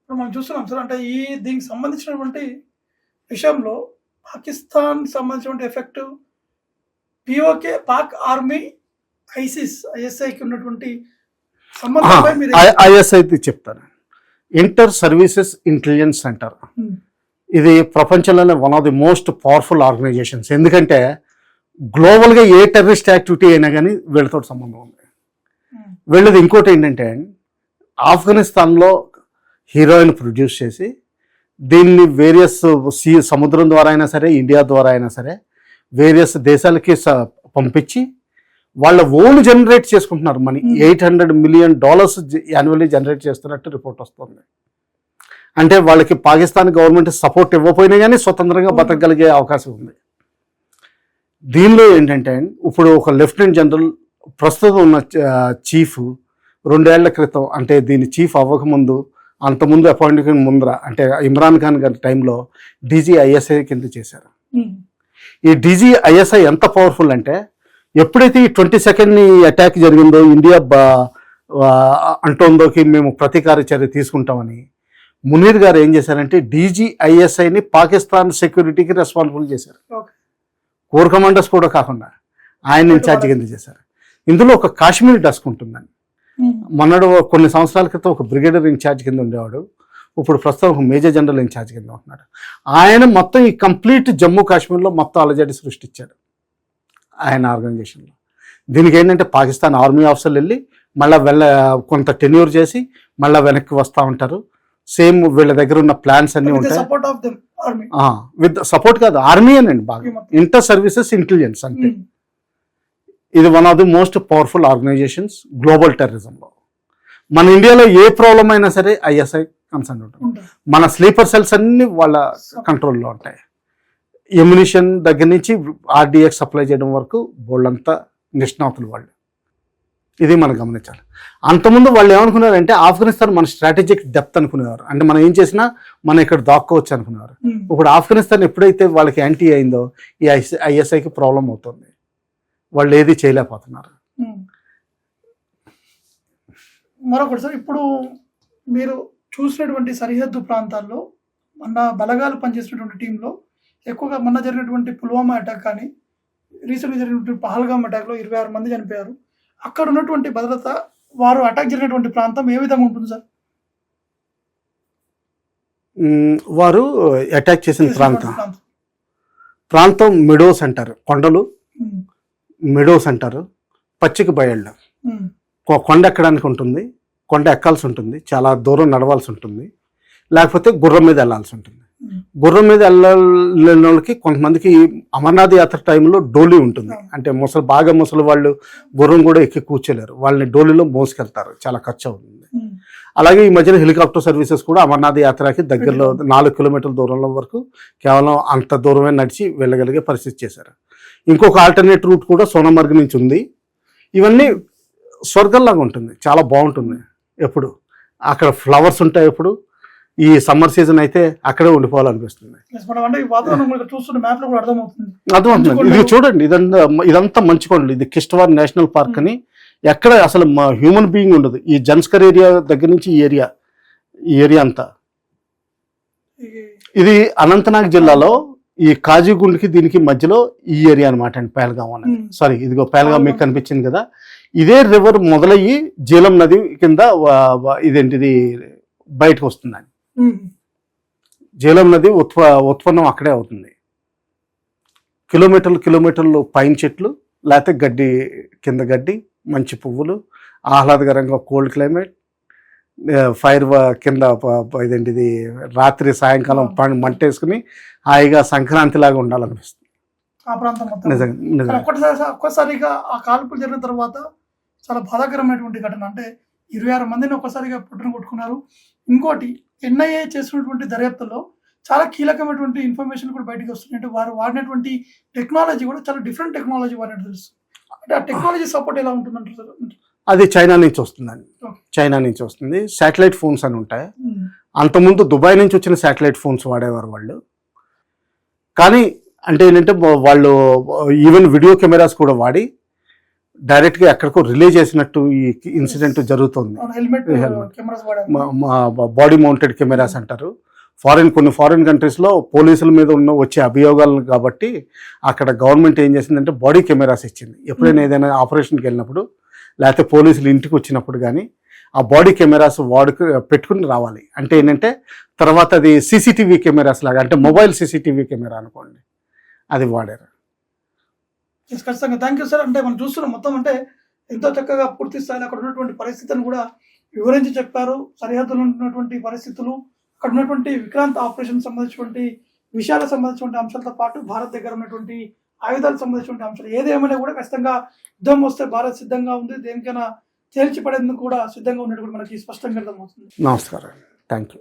ఇప్పుడు మనం చూస్తున్నాం సార్. అంటే దీనికి సంబంధించినటువంటి విషయంలో పాకిస్తాన్ సంబంధించినటువంటి ఎఫెక్ట్ పిఓకే, పాక్ ఆర్మీ, ఐఎస్ఐకి ఉన్నటువంటి సంబంధంపై మీరు ఐఎస్ఐ చెప్తాను. Inter services intelligence centre. ఇది ప్రపంచంలోనే one of the most powerful organisations. ఎందుకంటే గ్లోబల్గా ఏ టెర్రరిస్ట్ యాక్టివిటీ అయినా కానీ వీళ్ళతో సంబంధం ఉంది. వీళ్ళది ఇంకోటి ఏంటంటే ఆఫ్ఘనిస్తాన్లో హీరోయిన్ ప్రొడ్యూస్ చేసి దీన్ని వేరియస్ సముద్రం ద్వారా అయినా సరే, ఇండియా ద్వారా అయినా సరే వేరియస్ దేశాలకి పంపించి వాళ్ళ ఓన్ జనరేట్ చేసుకుంటున్నారు మనీ. $800 million యాన్యువల్లీ జనరేట్ చేస్తున్నట్టు రిపోర్ట్ వస్తుంది. అంటే వాళ్ళకి పాకిస్తాన్ గవర్నమెంట్ సపోర్ట్ ఇవ్వకపోయినా కానీ స్వతంత్రంగా బతకగలిగే అవకాశం ఉంది. దీనిలో ఏంటంటే ఇప్పుడు ఒక లెఫ్టినెంట్ జనరల్ ప్రస్తుతం ఉన్న చీఫ్ 2 ఏళ్ల క్రితం, అంటే దీని చీఫ్ అవ్వకముందు, అంతకుముందు అపాయింట్మెంట్ ముందర, అంటే ఇమ్రాన్ ఖాన్ గారి టైంలో DGISI కింద చేశారు. ఈ DGISI ఎంత పవర్ఫుల్ అంటే ఎప్పుడైతే ఈ 22nd అటాక్ జరిగిందో, ఇండియా అంటోందోకి మేము ప్రతీకార చర్య తీసుకుంటామని మునీర్ గారు ఏం చేశారంటే DGISIని పాకిస్తాన్ సెక్యూరిటీకి రెస్పాన్సిబుల్ చేశారు. కోర్ కమాండర్స్ కూడా కాకుండా ఆయన ఇన్ఛార్జ్ కింద చేశారు. ఇందులో ఒక కాశ్మీర్ డెస్క్ ఉంటుందండి. మొన్నడు కొన్ని సంవత్సరాల క్రితం ఒక బ్రిగేడియర్ ఇన్ఛార్జ్ కింద ఉండేవాడు. ఇప్పుడు ప్రస్తుతం ఒక మేజర్ జనరల్ ఇన్ఛార్జ్ కింద ఉంటున్నాడు. ఆయన మొత్తం ఈ కంప్లీట్ జమ్మూ కాశ్మీర్లో మొత్తం అలజడి సృష్టించాడు ఆయన ఆర్గనైజేషన్లో. దీనికి ఏంటంటే పాకిస్తాన్ ఆర్మీ ఆఫీసర్లు వెళ్ళి మళ్ళీ కొంత టెన్యూర్ చేసి మళ్ళీ వెనక్కి వస్తూ ఉంటారు. సేమ్ వీళ్ళ దగ్గర ఉన్న ప్లాన్స్ అన్నీ ఉంటాయి. విత్ సపోర్ట్ కాదు, ఆర్మీ అనండి బాగా. ఇంటర్ సర్వీసెస్ ఇంటెలిజెన్స్ అంటే ఇది one of the most powerful organisations global టెర్రరిజంలో. మన ఇండియాలో ఏ ప్రాబ్లం అయినా సరే ISI కన్సర్న్ ఉంటుంది. మన స్లీపర్ సెల్స్ అన్ని వాళ్ళ కంట్రోల్లో ఉంటాయి. ఎమ్యునిషన్ దగ్గర నుంచి RDX సప్లై చేయడం వరకు వాళ్ళంతా నిష్ణాతులు వాళ్ళు. ఇది మనం గమనించాలి. అంతకుముందు వాళ్ళు ఏమనుకున్నారంటే ఆఫ్ఘనిస్తాన్ మన స్ట్రాటజిక్ డెప్త్ అనుకునేవారు. అంటే మనం ఏం చేసినా మనం ఇక్కడ దాక్కోవచ్చు అనుకునేవారు. ఇప్పుడు ఆఫ్ఘనిస్తాన్ ఎప్పుడైతే వాళ్ళకి యాంటీ అయిందో ఈ ISIకి ప్రాబ్లం అవుతుంది. వాళ్ళు ఏది చేయలేకపోతున్నారు. మరొకటి సార్, ఇప్పుడు మీరు చూసినటువంటి సరిహద్దు ప్రాంతాల్లో మన బలగాలు పనిచేసినటువంటి టీంలో ఎక్కువగా మొన్న జరిగినటువంటి పుల్వామా అటాక్ కానీ, రీసెంట్గా జరిగినటువంటి పహల్గామ్ అటాక్లో 26 మంది చనిపోయారు. అక్కడ ఉన్నటువంటి భద్రత, వారు అటాక్ జరిగినటువంటి ప్రాంతం ఏ విధంగా ఉంటుంది సార్? వారు అటాక్ చేసిన ప్రాంతం మెడోస్ అంటారు. కొండలు మెడోస్ అంటారు. పచ్చిక బయళ్ళు. కొండ ఎక్కడానికి ఉంటుంది, కొండ ఎక్కాల్సి ఉంటుంది, చాలా దూరం నడవాల్సి ఉంటుంది, లేకపోతే గుర్రం మీద వెళ్ళాల్సి ఉంటుంది. గుర్రం మీద వెళ్ళిన వాళ్ళకి కొంతమందికి అమర్నాథ్ యాత్ర టైంలో డోలీ ఉంటుంది. అంటే బాగా ముసలి వాళ్ళు గుర్రం కూడా ఎక్కి కూర్చోలేరు, వాళ్ళని డోలీలో మోసుకెళ్తారు, చాలా ఖర్చు అవుతుంది. అలాగే ఈ మధ్యన హెలికాప్టర్ సర్వీసెస్ కూడా అమర్నాథ్ యాత్రకి దగ్గరలో 4 కిలోమీటర్ల దూరంలో వరకు కేవలం అంత దూరమే నడిచి వెళ్ళగలిగే పరిస్థితి చేశారు. ఇంకొక ఆల్టర్నేట్ రూట్ కూడా సోనమర్గ్ నుంచి ఉంది. ఇవన్నీ స్వర్గంలాగా ఉంటుంది, చాలా బాగుంటుంది. ఎప్పుడు అక్కడ ఫ్లవర్స్ ఉంటాయి. ఎప్పుడు ఈ సమ్మర్ సీజన్ అయితే అక్కడే ఉండిపోవాలనిపిస్తుంది. అర్థమవుతుంది. ఇది చూడండి, ఇదంతా మంచి కొండలు. ఇది కిష్ట్వార్ నేషనల్ పార్క్ అని. ఎక్కడ అసలు హ్యూమన్ బీయింగ్ ఉండదు. ఈ జన్స్కర్ ఏరియా దగ్గర నుంచి ఈ ఏరియా అంతా. ఇది అనంతనాగ్ జిల్లాలో ఈ కాజీగుండ్కి దీనికి మధ్యలో ఈ ఏరియా అనమాట అండి, పహల్గాం అనేది. సారీ, ఇదిగో పహల్గాం మీకు కనిపించింది కదా. ఇదే రివర్ మొదలయ్యి జీలం నది కింద ఇదేంటిది బయటకు వస్తుందండి. జీలం నది ఉత్పన్నం అక్కడే అవుతుంది. కిలోమీటర్లు పైన చెట్లు, లేకపోతే గడ్డి కింద గడ్డి, మంచి పువ్వులు, ఆహ్లాదకరంగా కోల్డ్ క్లైమేట్, ఫైర్ కింద ఇదేంటిది రాత్రి సాయంకాలం మంట వేసుకుని హాయిగా సంక్రాంతి లాగా ఉండాలనిపిస్తుంది ఆ ప్రాంతం మొత్తం. ఒక్కసారిగా ఆ కాల్పులు జరిగిన తర్వాత చాలా బాధాకరమైనటువంటి ఘటన. అంటే 26 మందిని ఒక్కసారిగా పుట్టున కొట్టుకున్నారు. ఇంకోటి, NIA చేసినటువంటి దర్యాప్తులో చాలా కీలకమైనటువంటి ఇన్ఫర్మేషన్ కూడా బయటకు వస్తుంది. అంటే వారు వాడినటువంటి టెక్నాలజీ కూడా చాలా డిఫరెంట్ టెక్నాలజీ వాడినట్టు తెలుస్తుంది. అంటే ఆ టెక్నాలజీ సపోర్ట్ ఎలా ఉంటుందంటారు? అది చైనా నుంచి వస్తుందండి. చైనా నుంచి వస్తుంది. శాటిలైట్ ఫోన్స్ అని ఉంటాయి. అంతకుముందు దుబాయ్ నుంచి వచ్చిన శాటిలైట్ ఫోన్స్ వాడేవారు వాళ్ళు. కానీ అంటే ఏంటంటే వాళ్ళు ఈవెన్ వీడియో కెమెరాస్ కూడా వాడి డైరెక్ట్గా ఎక్కడికో రిలే చేసినట్టు ఈ ఇన్సిడెంట్ జరుగుతుంది. Helmet Helmet. కెమెరాస్ వాడారు. బాడీ మౌంటెడ్ కెమెరాస్ అంటారు. కొన్ని ఫారిన్ కంట్రీస్లో పోలీసుల మీద వచ్చే అభియోగాలను కాబట్టి అక్కడ గవర్నమెంట్ ఏం చేసిందంటే బాడీ కెమెరాస్ ఇచ్చింది. ఎప్పుడైనా ఏదైనా ఆపరేషన్కి వెళ్ళినప్పుడు లేకపోతే పోలీసులు ఇంటికి వచ్చినప్పుడు కానీ ఆ బాడీ కెమెరాస్ పెట్టుకుని రావాలి. అంటే ఏంటంటే తర్వాత అది సీసీటీవీ కెమెరాస్ లాగా, అంటే మొబైల్ సీసీటీవీ కెమెరా అనుకోండి, అది వాడారు. ఖచ్చితంగా థ్యాంక్ యూ సార్. అంటే మనం చూస్తున్నాం మొత్తం అంటే ఎంతో చక్కగా పూర్తి స్థాయిలో అక్కడ ఉన్నటువంటి పరిస్థితిని కూడా వివరించి చెప్పారు. సరిహద్దులో ఉన్నటువంటి పరిస్థితులు, అక్కడ ఉన్నటువంటి విక్రాంత్ ఆపరేషన్ సంబంధించినటువంటి విషయాలకు సంబంధించినటువంటి అంశాలతో పాటు భారత్ దగ్గర ఉన్నటువంటి ఆయుధాలకు సంబంధించినటువంటి అంశాలు ఏదేమైనా కూడా ఖచ్చితంగా యుద్ధం వస్తే భారత్ సిద్ధంగా ఉంది, దేనికైనా తేల్చి పడేందుకు కూడా సిద్ధంగా ఉన్నట్టు మనకి స్పష్టంగా అర్థమవుతుంది. నమస్కారం, థ్యాంక్ యూ.